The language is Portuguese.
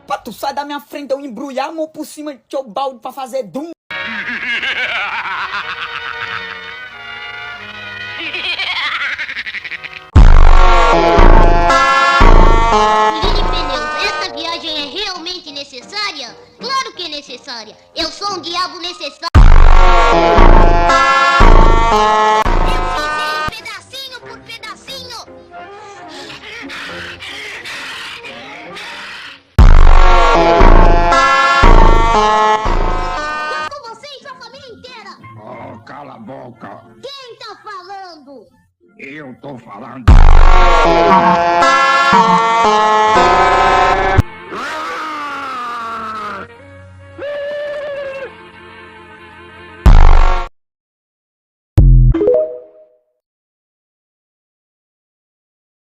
Pra tu sair da minha frente, eu embrulhar a mão por cima de teu balde pra fazer dum. Essa viagem é realmente necessária? Claro que é necessária. Eu sou um diabo necessário. Eu fiz ele pedacinho por pedacinho. Tô com você e sua família inteira. Oh, cala a boca. Quem tá falando? Eu tô falando.